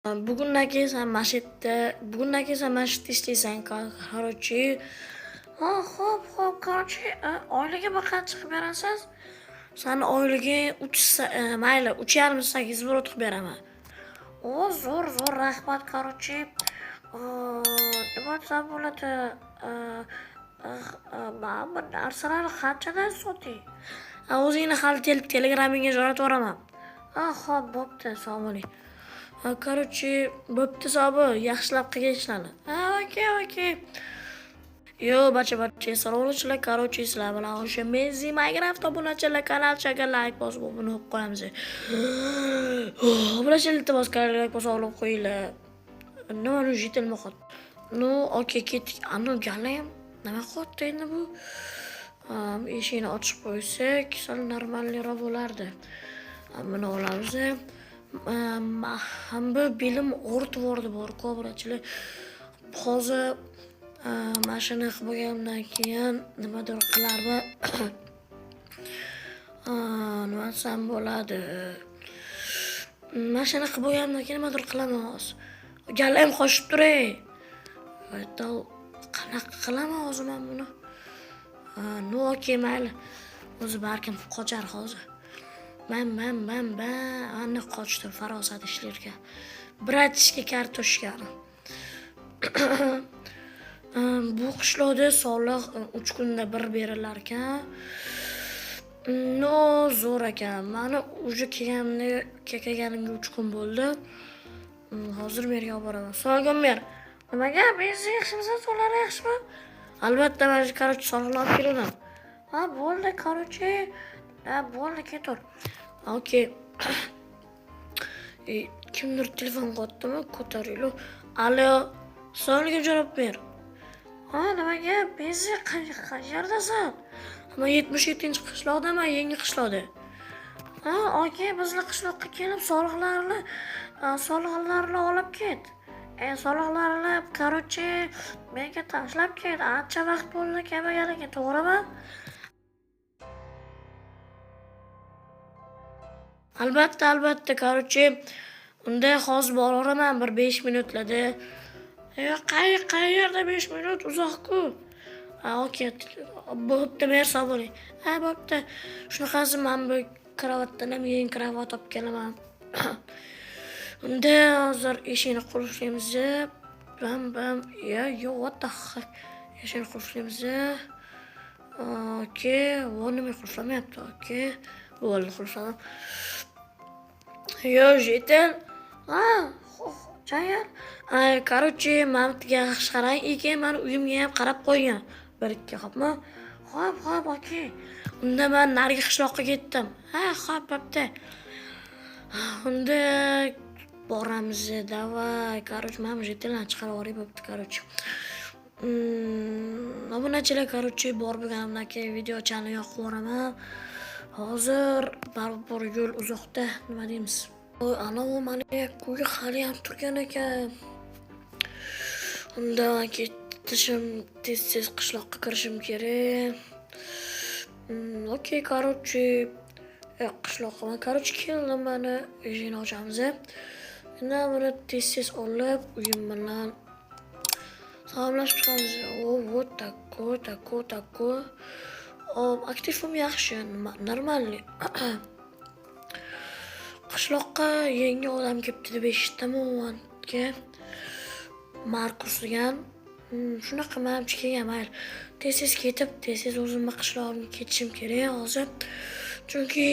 Bugundan sen mashitda ishlaysan, короче. Xo'p, короче, oilaga bir qancha qilib berasiz? Sani oilaga 3,5 zvrot qilib beraman. Zo'r, rahmat, короче. Nima desam bo'ladi? Men bu narsalarni qanchadan sotay? O'zingni hali telegramingga jo'natib yuboraman. Xo'p, bo'pti, assalomu alaykum. Короче, bo'pti sobi, yaxshilab qilgan ishlarni. Okey. Yo, bacha, salomlar, короче, sizlar bilan o'sha Messi Minecraft obunachilar kanalchaga like bosib obuna bo'lib qo'yamiz. Bularcha iltimos like bosib olib qo'yinglar. Nima jitilma xot. Okey, ketdik. Galayam nima qotdi endi bu? Eshikni ochib qo'ysak, sal normalroq bo'lardi. Buni olamiz. Ham bu bilim o'rtvordi bor-ku, bularchilar. Hozir mashina qilib bo'lgandan keyin nimadir qilarmi? Nima desam bo'ladi? Mashina qilib bo'lgandan keyin nimadir qilaman hozir. Galayam qochib turay. Qanaqa qilaman hozir men buni? Okey, mayli. O'zi barkim qochar hozir. Ana qochdim farosat ishlarga. Bratishga kartoshkani. Bu qishloqda soliq 3 kunda bir berilar ekan. Zo'r ekan. Meni uje kelganimga 3 kun bo'ldi. Hozir merga olib boraman. Solg'in mer. Nimaga? Benzi yaxshimisiz, so'llar yaxshimi? Albatta, men короче soliqni olib keldim. Bo'ldi, короче. Bo'ldi, ketur. Okey. Kimdir telefon qotdimi? Ko'taringlar. Alo, solga javob ber. Nimaga? Benzi qayerdasan? Men 77-qishloqdaman, yangi qishloqda. Okey, bizning qishloqqa kelib soliqlarni olib ket. Soliqlarni, короче, menga tashlab ket. Ancha vaqt bo'ldi kelmaganiga, to'g'rimi? Albatta, короче, unda hozir boraman bir 5 minutlarda. Qayerda 5 minut uzoq-ku. Okey. Bo'pti, merci bo'ling. Bo'pti. Shunaqasi men bu kravatdan ham yangi kravat olib kelaman. Unda hozir eshikni qulflaymiz. What the fuck? Eshikni qulflaymiz. Okey, nima qulflamayapti? Okey. Bo'ldi, qulfladim. Jetel. Jayar. Короче, mamtiga yaxshi qarang, men uyimga ham qarab qo'ygan. Bir-ikki, xo'pmi? Xo'p, okey. Unda men narigi qishloqqa ketdim. Xo'p, bo'pti. Unda boramiz, davay. Короче, men jetelni chiqarib yuboray, bo'pti, короче. Obunachilar, короче, bor bo'lganimdan keyin video chani yoqib yuboraman. Hozir baribir yo'l uzoqda, nima deymiz? Anavi meni ko'yga hali ham turgan ekan. Unda ketishim, tez qishloqqa kirishim kerak. Okey, короче, qishloqqa keldim, meni eshikni ochamiz. Endi buni tez olib, uyim bilan salomlashib chiqamiz. Tako. Aktivim yaxshi, normalniy. Qishloqqa yangi odam kelibdi deb eshitdim, Markus degan. Shunaqa men ham kelgan, mayli. Tez ketib, tez o'zimni qishlog'imga ketishim kerak hozir. Chunki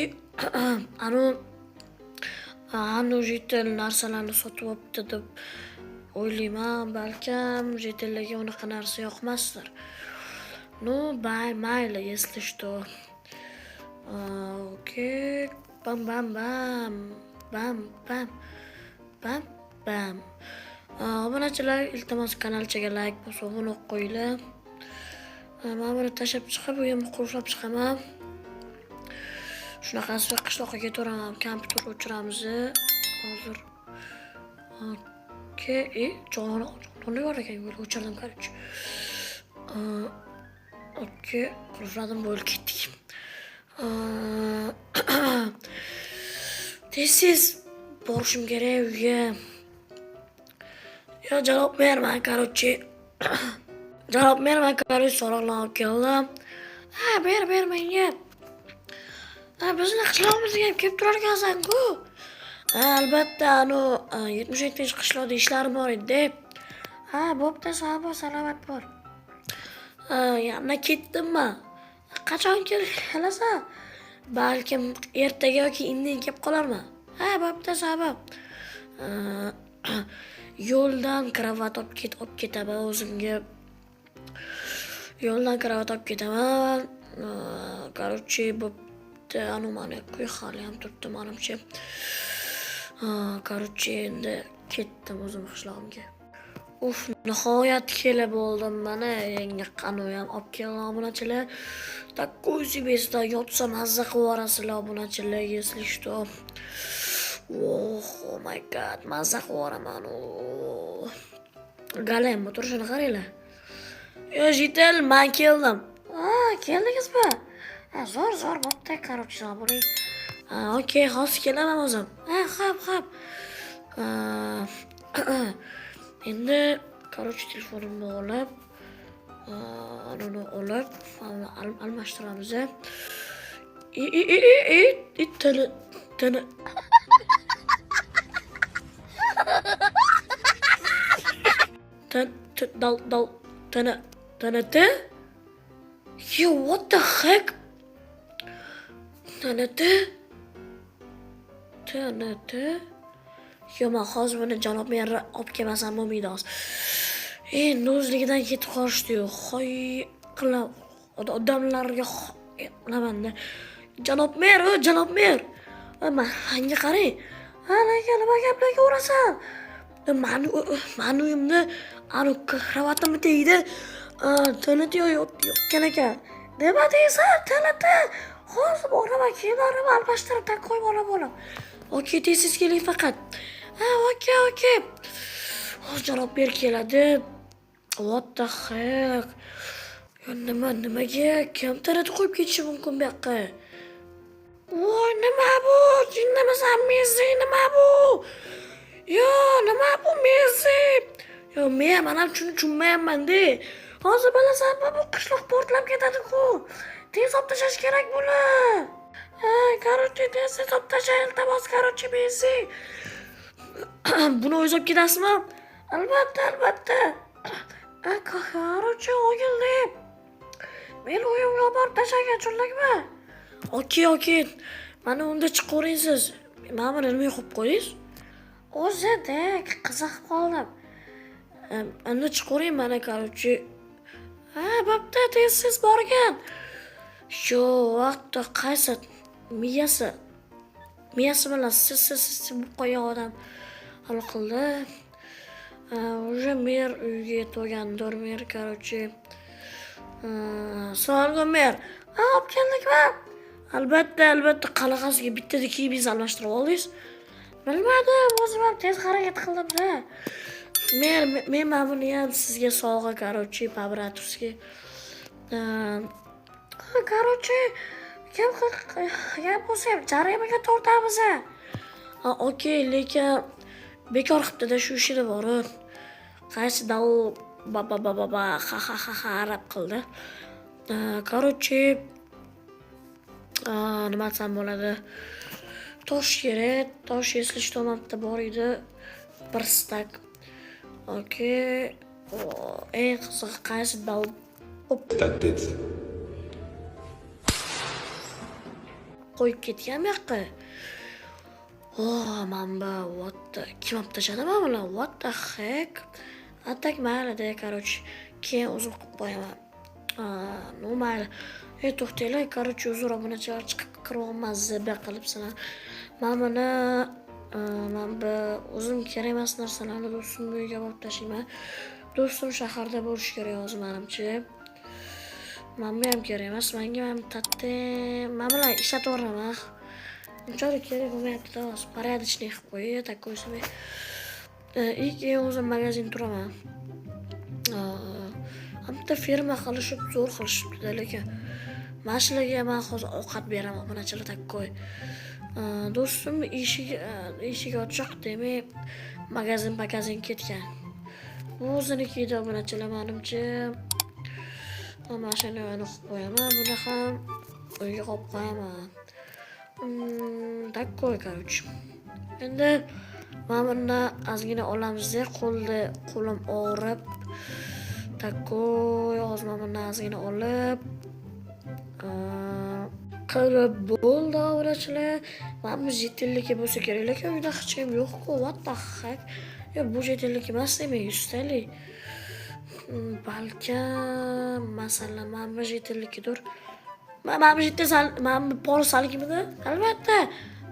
anu jetel narsalarni sotib olibdi deb o'ylayman, balkim jetellarga unaqa narsa yoqmasdir. Mayli, если что. Okey. Bam. Obunachilar, iltimos kanalchaga like bosib obuna qo'yinglar. Men buni tashlab chiqib, uyimni qulflab chiqaman. Shunaqasi qishloqqa ketaveraman, kompyuter o'chiramiz hozir. Okey, jo'nib bor ekan, yo'l o'chirdim, короче. Okey, qulfladim, bo'lib ketdik. Tez borishim kerak uyga. Yo javob berman, короче. Javob berman, короче, so'roqlarni olib keldim. Ha, ber menga. Ha, bizni qishlog'imizga ham kelib turar ekansan-ku. Albatta, 77-qishloqda ishlarim bor edi. Ha, bo'pti, salomat bo'l. Yana ketdimmi? Qachon kelasan? Balkim ertaga yoki indin kelib qolarman. Ha, bo'pti, sabab. Yo'ldan kravat olib ketaman o'zimga. Yo'ldan kravat olib ketaman. Короче, bo'pti, mana qo'y hali ham turibdi menimcha. Короче, endi ketdim o'zim qishlog'imga. Nihoyat kelib bo'ldim mana. Yangi qanu ham olib keldim obunachilar. Такой себе сюда yotsa mazza qivorasizlar obunachilar, если что. Oh my god, mazza qivoraman. Galam bu turishini qaranglar. Yo, jitel, men keldim. Keldingizmi? Zo'r bo'pti, короче, bo'ling. Okey, hozir kelaman o'zim. Xo'p. Endi, короче, telefonimni olib, uni olib, almashtiramiz. Tana. Tana. Yo, what the heck? Tana. Yo, men hozir buni janob meni olib kelmasam bo'lmaydi hozir. Endi o'zligidan ketib qolishdi-yu. Hoy qilib odamlarga qilamanda. Janob mer. Menga qarang. Nima gaplarga urasan? Mani uyimda kravatim tegdi. Tanati yotgan ekan. Nima deysan? Tanati. Hozir boraman, kiyimlarimni almashtirib qo'yib olaman. Okey, tez keling faqat. Okey. Hozir janob ber keladi. What the heck? Nimaga kim tanati qo'yib ketishi mumkin bu yoqqa? Voy, nima bu? Jinnimisan, Messi, nima bu? Yo, nima bu Messi? Yo, men ham tushunmayapman-da. Hozir bilasanmi, bu qishloq portlab ketadi-ku. Tez olib tashlash kerak buni. Короче, tez olib tashlash, iltimos, короче, Messi. Buni o'zi olib ketasizmi? Albatta. Короче, o'g'illar. Men uyimga borib tashlagan chunlikmi? Okey. Mana unda chiqaring siz. Mana buni nima qo'yib qo'yingiz? O'zida qiziqib qoldim. Endi chiqaring mana, короче. Bo'pti, tez borgan. Shu vaqtda qaysi miyasi bilan siz qo'ygan odam hal qildi. Уже mer uyga yetgandir, mer, короче. Salom mer. Olib keldikmi? Albatta, qanaqasiga bittada kiyibingiz almashtirib oldingiz? Bilmadim, o'zim ham tez harakat qildim-da. Men mana buni ham sizga sovg'a, короче, Pabratusga. Короче, gap bo'lsa ham jarimaga tortamiz. Okey, lekin bekor qilibdi-da shu ishini bori. Qaysi dal ha rab qildi. Короче, nima desam bo'ladi? Tosh kerak, tosh если что mapta bor edi. Bir stak. Okey. Eng qizig'i qaysi dal? Tattet. Qo'yib ketgan bu yoqqa. Mana bu kim olib tashladi mana buni? What the heck? Atak mayli-da, короче, keyin o'zim qilib qo'yaman. Mayli. To'xtanglar, короче, uzr obunachilar chiqib kiryapman, zaba qilibsizlar. Mana bu o'zim kerak emas narsalarni do'stimning uyiga olib tashlayman. Do'stim shaharda bo'lish kerak hozir menimcha. Menga ham kerak emas, menga ham men bilan ishlataverman. Unchalik kerak bo'lmayapti, hozir порядочный qilib qo'yay, такой себе. Keyin o'zim magazin turaman. Hamda firma qilishib, zo'r qilishibdi, lekin mana shularga men hozir ovqat beraman, obunachilar такой. Do'stim eshik ochiq demay magazin ketgan. o'ziniki edi obunachilar menimcha. Mashina yo'qib qo'yaman, buni ham uyga qo'yib qo'yaman. Такой, короче. Endi mana bundan ozgina olamiz-da, qo'lim og'rib. Такой, hozir mana bundan ozgina olib qilib bo'ldi obunachilar. Mana bu jetellik bo'lsa kerak, lekin uyda hech kim yo'q-ku. What the heck? Yo, bu jetellik emas, demak 100 talik. Balkim masalan mana bu jetellikdir. Mana bu jetel, mana bu polisalikmidi? Albatta.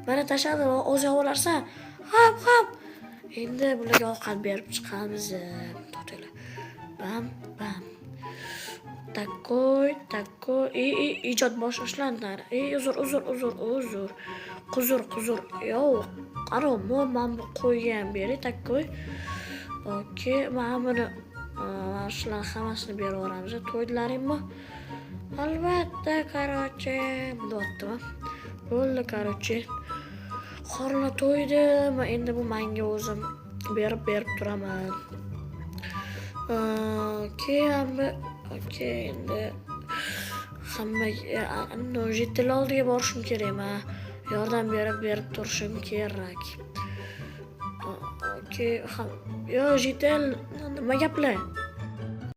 Mana tashladi, o'zi olarsa. Hop. Endi bularga ovqat berib chiqamiz. To'tanglar. Bam. Такой. Ijod boshlandi. Uzr. Quzur. Yo'q. Qaro, men bu qo'ygan beri такой. Okey, mana buni shular hammasini berib yuboramiz. To'ydilaringmi? Albatta, короче, bo'ptimi? Bo'ldi, короче. Qorni to'ydi. Endi bu menga o'zim berib turaman. Okey, endi hamma jetel oldiga borishim kerakmi? Yordam berib turishim kerak. Okey, yo jetel, nima gaplar?